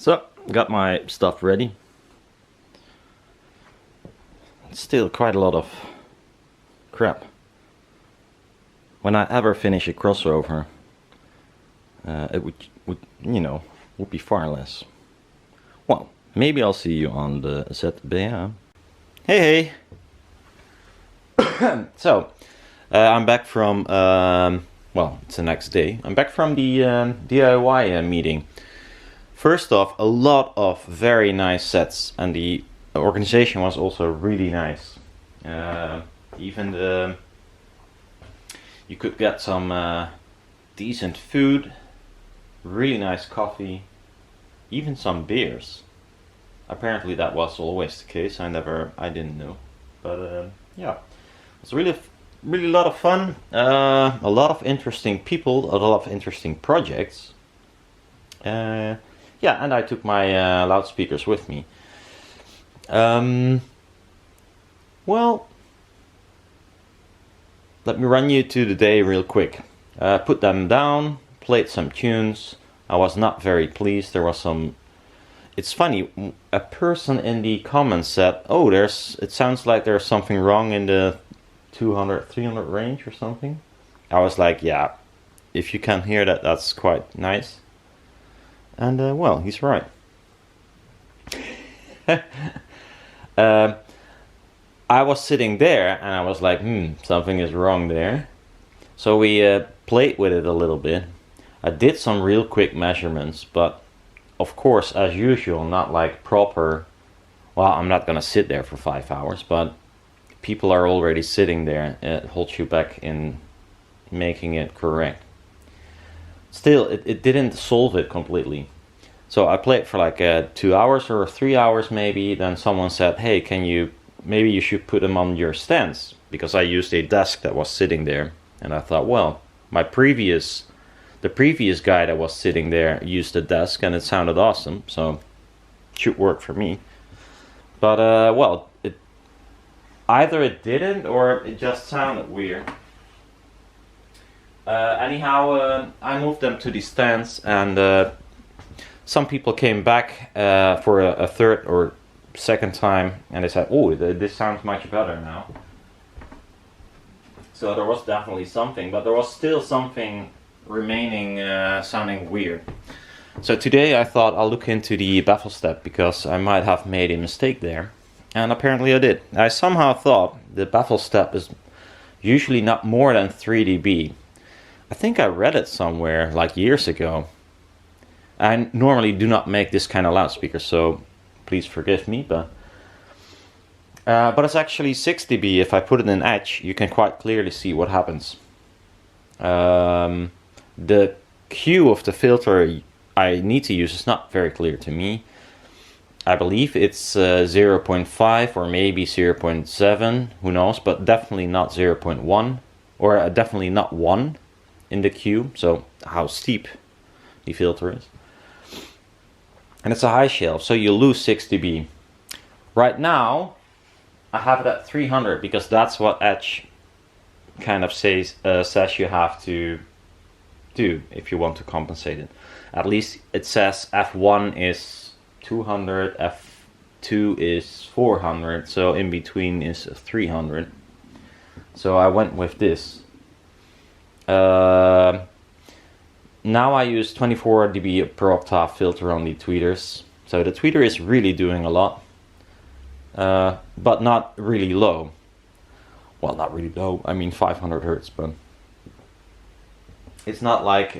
So, got my stuff ready. Still quite a lot of crap. When I ever finish a crossover, it would be far less. Well, maybe I'll see you on the ZBA. Hey! So, I'm back from, well, it's the next day. I'm back from the DIY meeting. First off, a lot of very nice sets, and the organization was also really nice. Even you could get some decent food, really nice coffee, even some beers. Apparently that was always the case. I didn't know, but yeah, it's really a lot of fun. A lot of interesting people, a lot of interesting projects. Yeah, and I took my loudspeakers with me. Well, let me run you to the day real quick. Put them down, played some tunes. I was not very pleased. There was some... It's funny, a person in the comments said, oh, it sounds like there's something wrong in the 200, 300 range or something. I was like, yeah, if you can hear that, that's quite nice. And well, he's right. I was sitting there and I was like, something is wrong there. So we played with it a little bit. I did some real quick measurements, but of course, as usual, not like proper. Well, I'm not gonna sit there for 5 hours, but people are already sitting there. It holds you back in making it correct. Still, it didn't solve it completely. So I played for like 2 hours or 3 hours maybe. Then someone said, hey, maybe you should put them on your stands, because I used a desk that was sitting there. And I thought, well, the previous guy that was sitting there used the desk and it sounded awesome, so it should work for me. But well, either it didn't or it just sounded weird. Anyhow, I moved them to the stands, and some people came back for a third or second time, and they said, oh, this sounds much better now. So there was definitely something, but there was still something remaining sounding weird. So today I thought I'll look into the baffle step, because I might have made a mistake there, and apparently I did. I somehow thought the baffle step is usually not more than 3 dB. I think I read it somewhere like years ago. I normally do not make this kind of loudspeaker, so please forgive me, but it's actually 6 dB. If I put it in edge, you can quite clearly see what happens. The Q of the filter I need to use is not very clear to me. I believe it's 0.5 or maybe 0.7, who knows, but definitely not 0.1, or definitely not 1 in the Q, so how steep the filter is. And it's a high shelf, so you lose 6 dB. Right now, I have it at 300, because that's what Edge kind of says you have to do if you want to compensate it. At least it says F1 is 200, F2 is 400, so in between is 300. So I went with this. Now I use 24 dB per octave filter on the tweeters. So the tweeter is really doing a lot, but not really low. Well, not really low, I mean 500 Hertz, but it's not like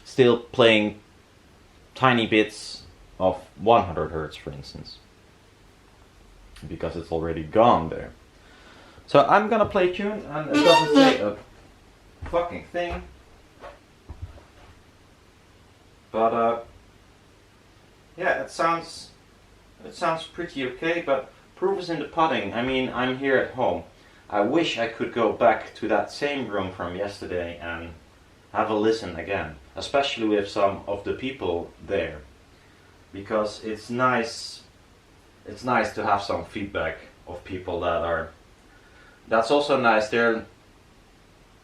still playing tiny bits of 100 Hertz, for instance, because it's already gone there. So I'm gonna play tune, and it doesn't say a fucking thing, but yeah, it sounds pretty okay, but proof is in the pudding. I mean, I'm here at home. I wish I could go back to that same room from yesterday and have a listen again, especially with some of the people there, because it's nice to have some feedback of people that's also nice.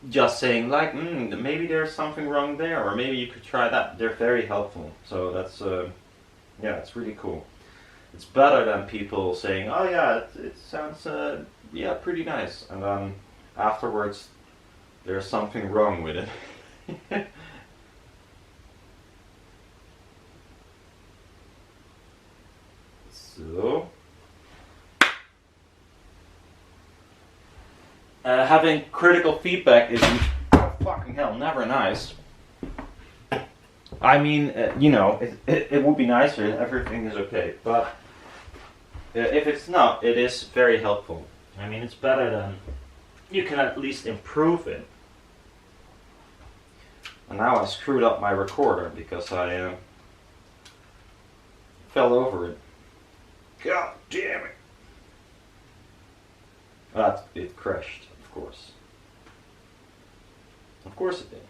just saying like, maybe there's something wrong there, or maybe you could try that. They're very helpful. So that's, yeah, it's really cool. It's better than people saying, oh yeah, it sounds, yeah, pretty nice. And then afterwards, there's something wrong with it. So, having critical feedback is, oh, fucking hell, never nice. I mean, you know, it would be nicer if everything is okay, but if it's not, it is very helpful. I mean, it's better than, you can at least improve it. And now I screwed up my recorder because I fell over it. God damn it! But it crashed, of course. Of course it did.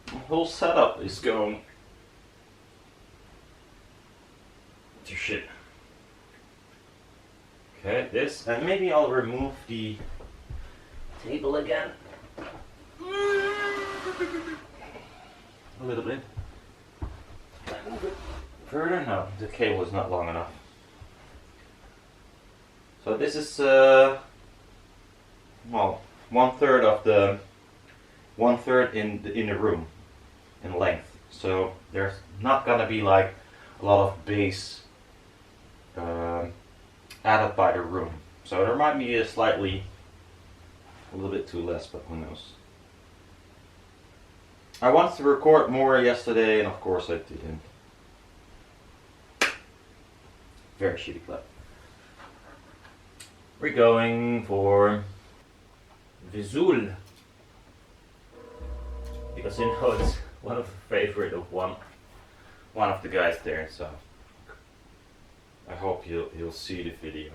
The whole setup is going to shit. Okay, this, and maybe I'll remove the table again. A little bit. Can I move it further? No, the cable is not long enough. So this is, well, 1/3 of the 1/3 in the room in length. So there's not gonna be like a lot of bass added by the room. So there might be a little bit too less, but who knows. I wanted to record more yesterday, and of course I didn't. Very shitty clip. We're going for Visual, because you know it's one of the favorite of one of the guys there. So I hope you'll see the video.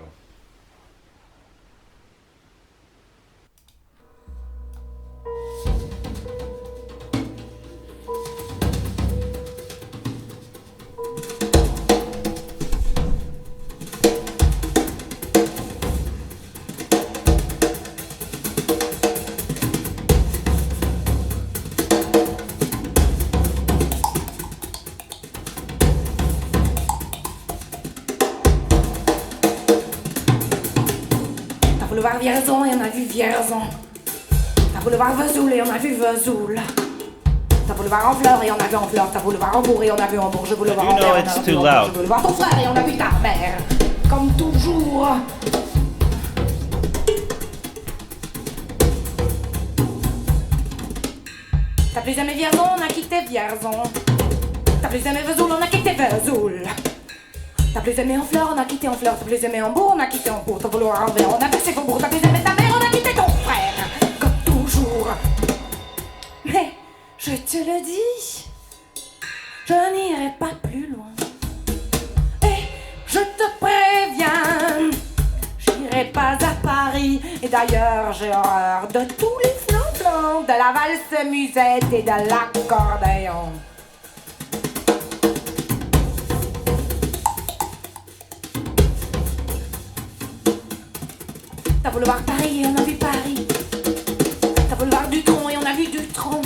Boulevard Vierzon et on a vu Vierzon. T'as boulevard Vesoul et on a vu Vesoul. T'as boulevard en fleurs et on a vu en fleurs. T'as boulevard en bourg et on a vu en bourg. Je boulevard en know terre, it's on a vu too en loud. Je boulevard ton frère et on a vu ta mère. Comme toujours. T'as plus aimé Vierzon, on a quitté Vierzon. T'as plus aimé Vesoul, on a quitté Vesoul. T'as plus aimé en fleurs, on a quitté en fleurs. T'as plus aimé en bourg, on a quitté en bourg. T'as voulu en verre, on a passé Faubourg. T'as plus aimé ta mère, on a quitté ton frère. Comme toujours. Mais je te le dis, je n'irai pas plus loin. Et je te préviens, j'irai pas à Paris. Et d'ailleurs, j'ai horreur de tous les flans-flans, de la valse musette et de l'accordéon. T'as voulu voir Paris et on a vu Paris. T'as voulu voir Dutron et on a vu Dutron.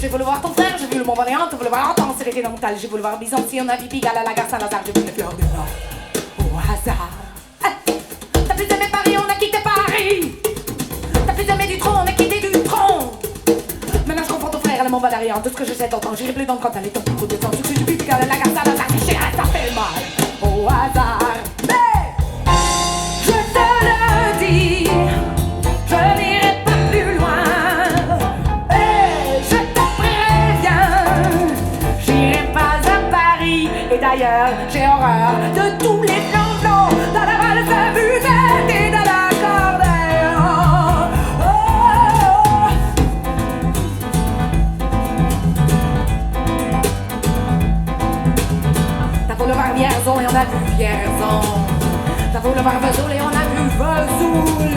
J'ai voulu voir ton frère, j'ai vu le Mont-Valérien. T'as voulu voir Hortense et les Dédentales. J'ai voulu voir Byzantie et on a vu Pigalle à la gare Saint-Lazare. J'ai vu le Fleur du Nord au hasard. T'as plus aimé Paris, on a quitté Paris. T'as plus aimé Dutron, on a quitté Dutron. Maintenant je comprends ton frère et le Mont-Valérien. Tout ce que je sais t'entends, j'irai plus dans le cantal et ton coup de temps. Tout ce que j'ai vu Pigalle à la gare Saint-Lazare. C'est cher, ça fait mal au hasard. Je n'irai pas plus loin. Et je te préviens, j'irai pas à Paris. Et d'ailleurs, j'ai horreur de tous les plans de la valse musette et de l'accordéon. T'as voulu voir Vierzon et on a vu Vierzon. T'as voulu voir Vesoul et on a vu Vesoul.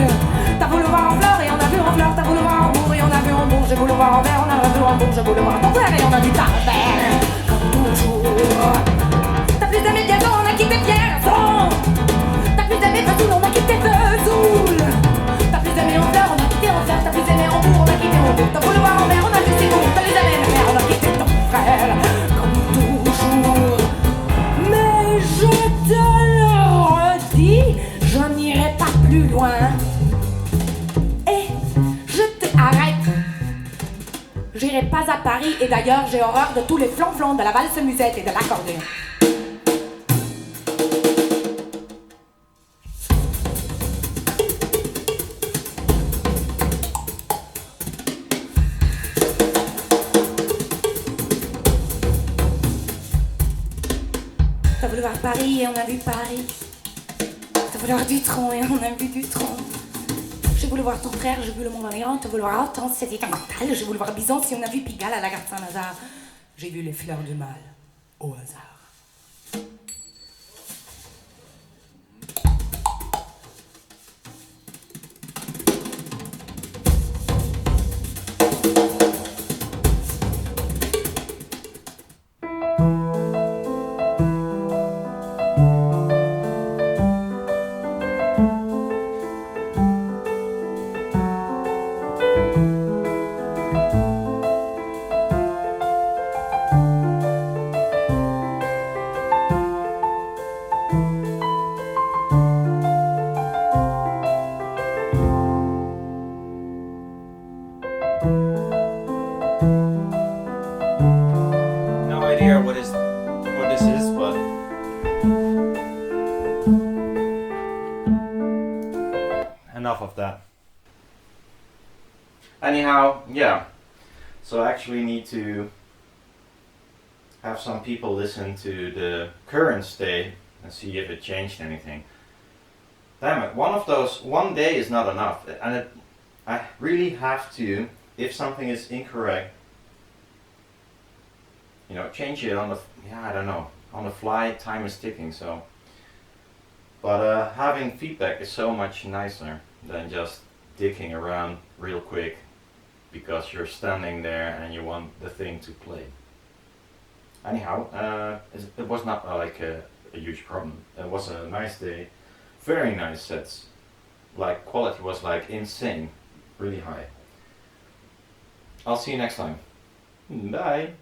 T'as voulu voir en fleurs et on a vu en fleurs. T'as voulu voir en bourg et on a vu en bourg. J'ai voulu voir en verre, on a vu en bourg. J'ai voulu voir ton frère et on a vu ta mère. Comme toujours. T'as plus aimé Vierzon, on a quitté Vierzon. T'as plus aimé Vesoul, on a quitté Vesoul. T'as plus aimé en fleurs, plus loin. Et je t'arrête. J'irai pas à Paris et d'ailleurs j'ai horreur de tous les flonflons de la valse musette et de l'accordéon. T'as voulu voir Paris et on a vu Paris. T'as voulu voir du tronc et on a vu du tronc. J'ai voulu voir ton frère, j'ai vu le monde en errant. T'as voulu voir Hortense, c'était un mental. J'ai voulu voir Bison si on a vu Pigalle à la gare de Saint-Lazare. J'ai vu les fleurs du mal au hasard. No idea what this is, but enough of that. Anyhow, yeah. So I actually need to have some people listen to the current state and see if it changed anything. Damn it, one day is not enough. And I really have to, if something is incorrect, you know, change it on the, I don't know, on the fly. Time is ticking, so. But having feedback is so much nicer than just dicking around real quick because you're standing there and you want the thing to play. Anyhow, it was not like a huge problem. It was a nice day, very nice sets. Like, quality was like insane, really high. I'll see you next time. Bye.